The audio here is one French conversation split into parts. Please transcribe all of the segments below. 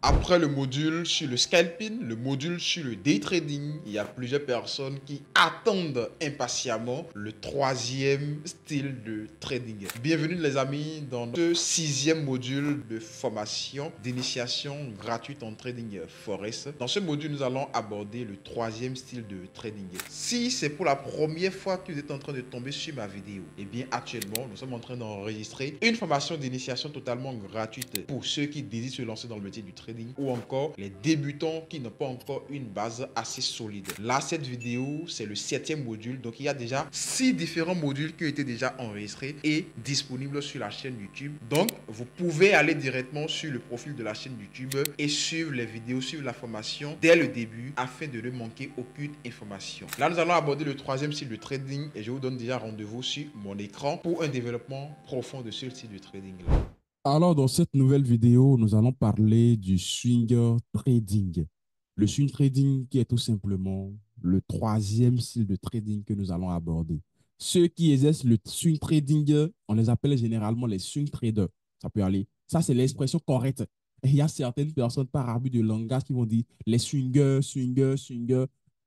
Après le module sur le scalping, le module sur le day trading, il y a plusieurs personnes qui attendent impatiemment le troisième style de trading. Bienvenue les amis dans ce sixième module de formation d'initiation gratuite en trading forex. Dans ce module, nous allons aborder le troisième style de trading. Si c'est pour la première fois que vous êtes en train de tomber sur ma vidéo, eh bien actuellement, nous sommes en train d'enregistrer une formation d'initiation totalement gratuite pour ceux qui désirent se lancer dans le métier du trading ou encore les débutants qui n'ont pas encore une base assez solide. Là, cette vidéo, c'est le septième module. Donc, il y a déjà 6 différents modules qui ont été déjà enregistrés et disponibles sur la chaîne YouTube. Donc, vous pouvez aller directement sur le profil de la chaîne YouTube et suivre les vidéos, suivre la formation dès le début afin de ne manquer aucune information. Là, nous allons aborder le troisième style de trading et je vous donne déjà rendez-vous sur mon écran pour un développement profond de ce style de trading là. Alors, dans cette nouvelle vidéo, nous allons parler du swinger trading. Le swing trading qui est tout simplement le troisième style de trading que nous allons aborder. Ceux qui exercent le swing trading, on les appelle généralement les swing traders. Ça peut aller. Ça, c'est l'expression correcte. Et il y a certaines personnes par abus de langage qui vont dire les swingers, swingers, swingers.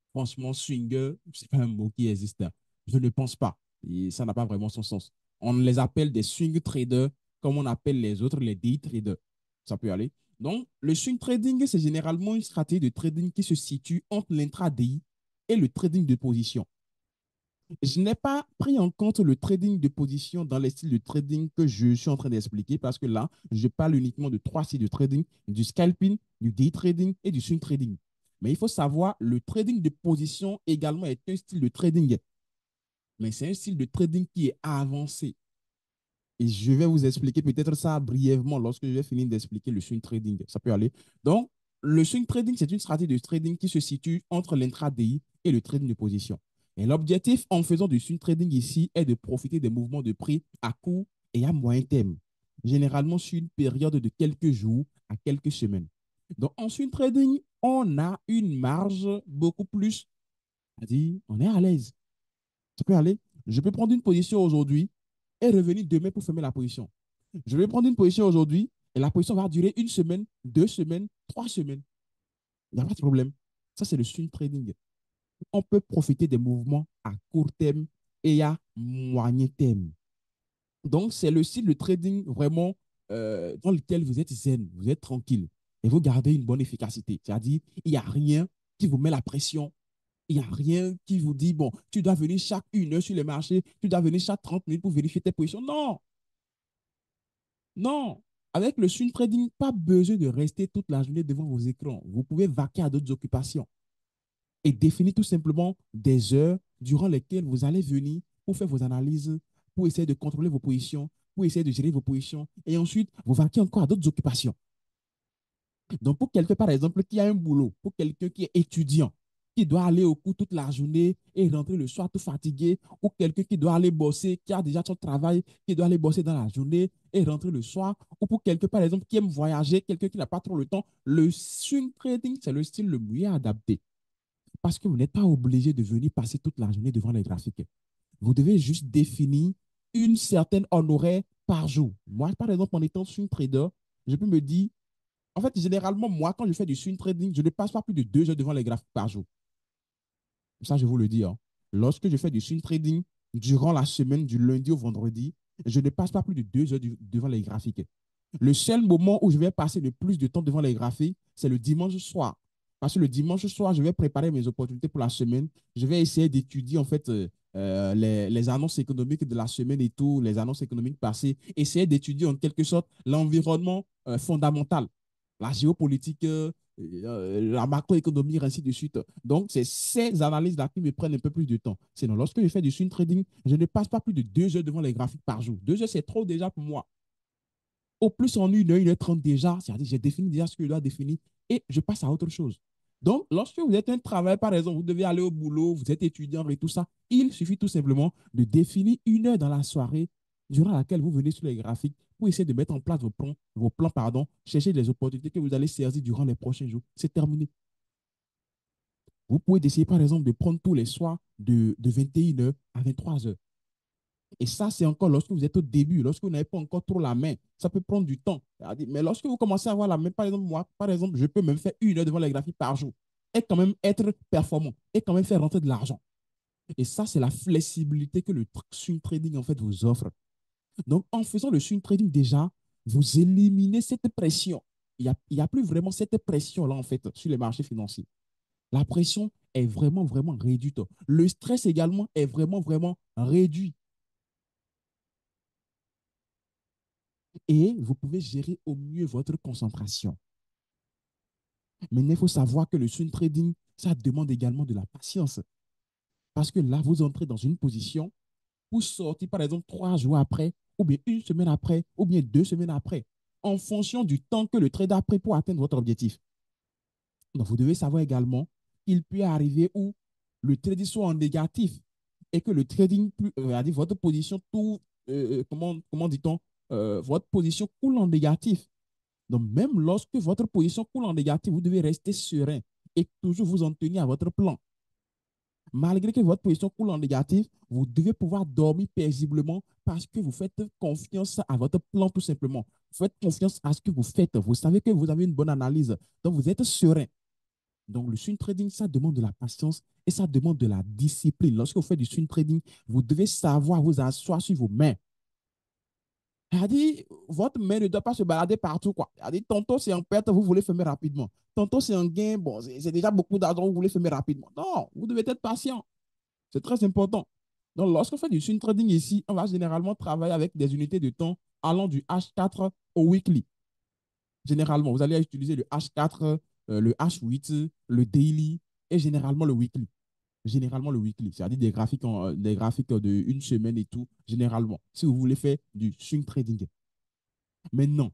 Franchement, swinger, c'est pas un mot qui existe. Je ne pense pas. Et ça n'a pas vraiment son sens. On les appelle des swing traders comme on appelle les autres les day traders. Ça peut aller. Donc, le swing trading, c'est généralement une stratégie de trading qui se situe entre l'intraday et le trading de position. Je n'ai pas pris en compte le trading de position dans les styles de trading que je suis en train d'expliquer parce que là, je parle uniquement de trois styles de trading, du scalping, du day trading et du swing trading. Mais il faut savoir, le trading de position également est un style de trading, mais c'est un style de trading qui est avancé. Et je vais vous expliquer peut-être ça brièvement lorsque je vais finir d'expliquer le swing trading. Ça peut aller. Donc, le swing trading, c'est une stratégie de trading qui se situe entre l'intraday et le trading de position. Et l'objectif en faisant du swing trading ici est de profiter des mouvements de prix à court et à moyen terme, généralement sur une période de quelques jours à quelques semaines. Donc, en swing trading, on a une marge beaucoup plus, c'est-à-dire on est à l'aise. Ça peut aller. Je peux prendre une position aujourd'hui et revenir demain pour fermer la position. Je vais prendre une position aujourd'hui et la position va durer une semaine, 2 semaines, 3 semaines. Il n'y a pas de problème. Ça, c'est le swing trading. On peut profiter des mouvements à court terme et à moyen terme. Donc, c'est le style de trading vraiment dans lequel vous êtes zen, vous êtes tranquille et vous gardez une bonne efficacité. C'est-à-dire, il n'y a rien qui vous met la pression. Il n'y a rien qui vous dit, bon, tu dois venir chaque 1 heure sur les marchés, tu dois venir chaque 30 minutes pour vérifier tes positions. Non, non. Avec le swing trading, pas besoin de rester toute la journée devant vos écrans. Vous pouvez vaquer à d'autres occupations et définir tout simplement des heures durant lesquelles vous allez venir pour faire vos analyses, pour essayer de contrôler vos positions, pour essayer de gérer vos positions. Et ensuite, vous vaquez encore à d'autres occupations. Donc, pour quelqu'un, par exemple, qui a un boulot, pour quelqu'un qui est étudiant, qui doit aller au cours toute la journée et rentrer le soir tout fatigué, ou quelqu'un qui doit aller bosser, qui a déjà son travail, qui doit aller bosser dans la journée et rentrer le soir, ou pour quelqu'un, par exemple, qui aime voyager, quelqu'un qui n'a pas trop le temps, le swing trading, c'est le style le mieux adapté. Parce que vous n'êtes pas obligé de venir passer toute la journée devant les graphiques. Vous devez juste définir une certaine honoraire par jour. Moi, par exemple, en étant swing trader, je peux me dire, en fait, généralement, moi, quand je fais du swing trading, je ne passe pas plus de 2 heures devant les graphiques par jour. Ça, je vous le dis. Hein. Lorsque je fais du swing trading durant la semaine, du lundi au vendredi, je ne passe pas plus de 2 heures devant les graphiques. Le seul moment où je vais passer le plus de temps devant les graphiques, c'est le dimanche soir. Parce que le dimanche soir, je vais préparer mes opportunités pour la semaine. Je vais essayer d'étudier en fait les annonces économiques de la semaine et tout, les annonces économiques passées. Essayer d'étudier en quelque sorte l'environnement fondamental, la géopolitique, la macroéconomie, ainsi de suite. Donc, c'est ces analyses-là qui me prennent un peu plus de temps. Sinon, lorsque je fais du swing trading, je ne passe pas plus de 2 heures devant les graphiques par jour. 2 heures, c'est trop déjà pour moi. Au plus en 1 heure, 1 heure 30 déjà, c'est-à-dire j'ai défini déjà ce que je dois définir et je passe à autre chose. Donc, lorsque vous êtes un travail, par exemple, vous devez aller au boulot, vous êtes étudiant et tout ça, il suffit tout simplement de définir 1 heure dans la soirée durant laquelle vous venez sur les graphiques pour essayer de mettre en place vos plans, pardon, chercher les opportunités que vous allez saisir durant les prochains jours. C'est terminé. Vous pouvez essayer, par exemple, de prendre tous les soirs de 21 heures à 23 heures. Et ça, c'est encore lorsque vous êtes au début, lorsque vous n'avez pas encore trop la main. Ça peut prendre du temps. Mais lorsque vous commencez à avoir la main, par exemple, moi, par exemple, je peux même faire 1 heure devant les graphiques par jour et quand même être performant et quand même faire rentrer de l'argent. Et ça, c'est la flexibilité que le swing trading, en fait, vous offre. Donc, en faisant le swing trading, déjà, vous éliminez cette pression. Il y a plus vraiment cette pression-là, en fait, sur les marchés financiers. La pression est vraiment, vraiment réduite. Le stress également est vraiment, vraiment réduit. Et vous pouvez gérer au mieux votre concentration. Mais il faut savoir que le swing trading, ça demande également de la patience. Parce que là, vous entrez dans une position pour sortir, par exemple, 3 jours après, ou bien 1 semaine après, ou bien 2 semaines après, en fonction du temps que le trader a pris pour atteindre votre objectif. Donc, vous devez savoir également qu'il peut arriver où le trading soit en négatif et que le trading, votre position, comment dit-on, votre position coule en négatif. Donc, même lorsque votre position coule en négatif, vous devez rester serein et toujours vous en tenir à votre plan. Malgré que votre position coule en négatif, vous devez pouvoir dormir paisiblement parce que vous faites confiance à votre plan tout simplement. Vous faites confiance à ce que vous faites. Vous savez que vous avez une bonne analyse. Donc, vous êtes serein. Donc, le swing trading, ça demande de la patience et ça demande de la discipline. Lorsque vous faites du swing trading, vous devez savoir vous asseoir sur vos mains. Elle a dit, votre main ne doit pas se balader partout, quoi. Elle a dit, tantôt c'est en perte, vous voulez fermer rapidement. Tantôt c'est en gain, bon, c'est déjà beaucoup d'argent, vous voulez fermer rapidement. Non, vous devez être patient. C'est très important. Donc, lorsqu'on fait du swing trading ici, on va généralement travailler avec des unités de temps allant du H4 au weekly. Généralement, vous allez utiliser le H4, le H8, le daily et généralement le weekly. Généralement le weekly, c'est-à-dire des graphiques de 1 semaine et tout, généralement, si vous voulez faire du swing trading. Maintenant,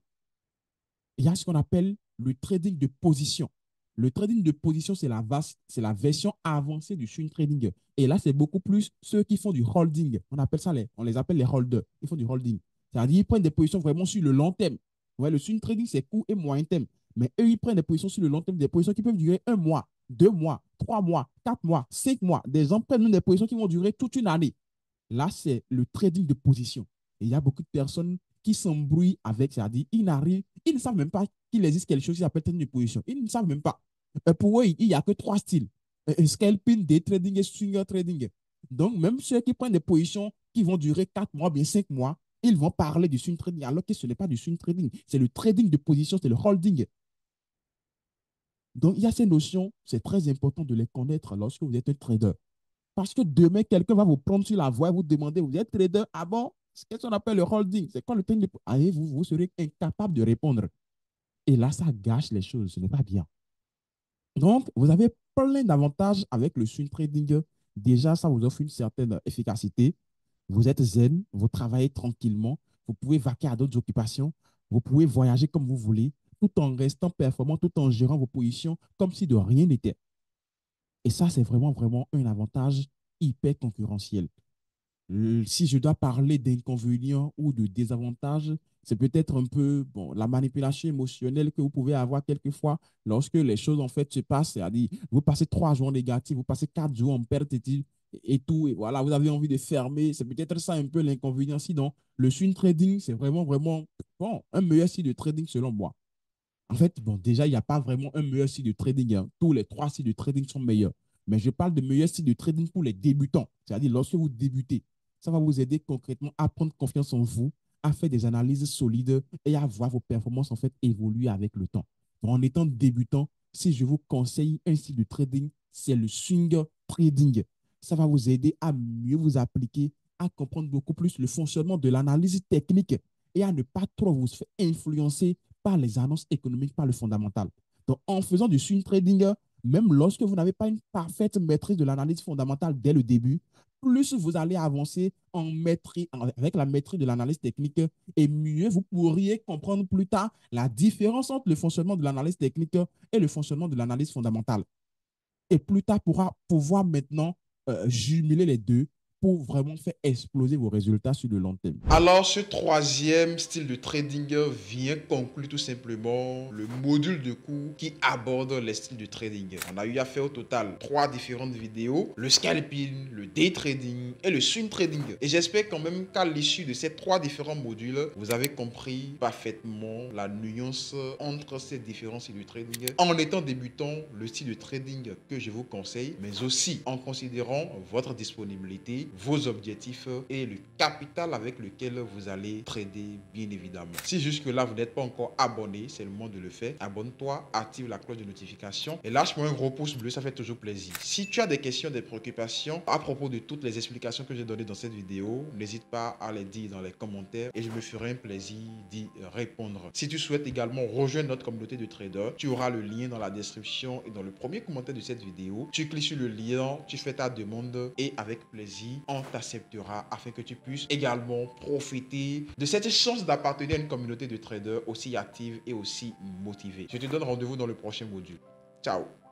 il y a ce qu'on appelle le trading de position. Le trading de position, c'est la version avancée du swing trading. Et là, c'est beaucoup plus ceux qui font du holding. On les appelle les holders. Ils font du holding. C'est-à-dire, ils prennent des positions vraiment sur le long terme. Ouais, le swing trading, c'est court et moyen terme. Mais eux, ils prennent des positions sur le long terme, des positions qui peuvent durer 1 mois, 2 mois, 3 mois, 4 mois, 5 mois. Des gens prennent des positions qui vont durer toute une année. Là, c'est le trading de position. Et il y a beaucoup de personnes qui s'embrouillent avec, c'est-à-dire, ils ne savent même pas qu'il existe quelque chose qui s'appelle trading de position. Ils ne savent même pas. Pour eux, il n'y a que 3 styles. Scalping, day trading et swinger trading. Donc, même ceux qui prennent des positions qui vont durer 4 mois, bien 5 mois, ils vont parler du swing trading, alors que ce n'est pas du swing trading. C'est le trading de position, c'est le holding. Donc, il y a ces notions, c'est très important de les connaître lorsque vous êtes un trader. Parce que demain, quelqu'un va vous prendre sur la voie et vous demander, vous êtes trader? Ah bon? C'est ce qu'on appelle le holding. C'est quoi le thing de... Allez, vous serez incapable de répondre. Et là, ça gâche les choses. Ce n'est pas bien. Donc, vous avez plein d'avantages avec le swing trading. Déjà, ça vous offre une certaine efficacité. Vous êtes zen, vous travaillez tranquillement, vous pouvez vaquer à d'autres occupations, vous pouvez voyager comme vous voulez, tout en restant performant, tout en gérant vos positions comme si de rien n'était. Et ça, c'est vraiment, vraiment un avantage hyper concurrentiel. Si je dois parler d'inconvénients ou de désavantages, c'est peut-être un peu bon, la manipulation émotionnelle que vous pouvez avoir quelquefois lorsque les choses en fait se passent. C'est-à-dire, vous passez 3 jours négatifs, vous passez 4 jours en perte et tout, et voilà, vous avez envie de fermer. C'est peut-être ça un peu l'inconvénient. Sinon, le swing trading, c'est vraiment, vraiment bon, un meilleur style de trading selon moi. En fait, bon, déjà, il n'y a pas vraiment un meilleur style de trading, hein. Tous les 3 styles de trading sont meilleurs. Mais je parle de meilleurs styles de trading pour les débutants. C'est-à-dire, lorsque vous débutez, ça va vous aider concrètement à prendre confiance en vous, à faire des analyses solides et à voir vos performances en fait évoluer avec le temps. Donc, en étant débutant, si je vous conseille un style de trading, c'est le swing trading. Ça va vous aider à mieux vous appliquer, à comprendre beaucoup plus le fonctionnement de l'analyse technique et à ne pas trop vous faire influencer par les annonces économiques, par le fondamental. Donc, en faisant du swing trading, même lorsque vous n'avez pas une parfaite maîtrise de l'analyse fondamentale dès le début, plus vous allez avancer avec la maîtrise de l'analyse technique et mieux vous pourriez comprendre plus tard la différence entre le fonctionnement de l'analyse technique et le fonctionnement de l'analyse fondamentale. Et plus tard, pourra pouvoir maintenant jumeler les deux pour vraiment faire exploser vos résultats sur le long terme? Alors, ce troisième style de trading vient conclure tout simplement le module de cours qui aborde les styles de trading. On a eu à faire au total 3 différentes vidéos: le scalping, le day trading et le swing trading. Et j'espère quand même qu'à l'issue de ces 3 différents modules, vous avez compris parfaitement la nuance entre ces différents styles de trading. En étant débutant, le style de trading que je vous conseille, mais aussi en considérant votre disponibilité, vos objectifs et le capital avec lequel vous allez trader, bien évidemment. Si jusque-là, vous n'êtes pas encore abonné, c'est le moment de le faire. Abonne-toi, active la cloche de notification et lâche-moi un gros pouce bleu, ça fait toujours plaisir. Si tu as des questions, des préoccupations à propos de toutes les explications que j'ai données dans cette vidéo, n'hésite pas à les dire dans les commentaires et je me ferai un plaisir d'y répondre. Si tu souhaites également rejoindre notre communauté de traders, tu auras le lien dans la description et dans le premier commentaire de cette vidéo. Tu cliques sur le lien, tu fais ta demande et avec plaisir, on t'acceptera afin que tu puisses également profiter de cette chance d'appartenir à une communauté de traders aussi active et aussi motivée. Je te donne rendez-vous dans le prochain module. Ciao!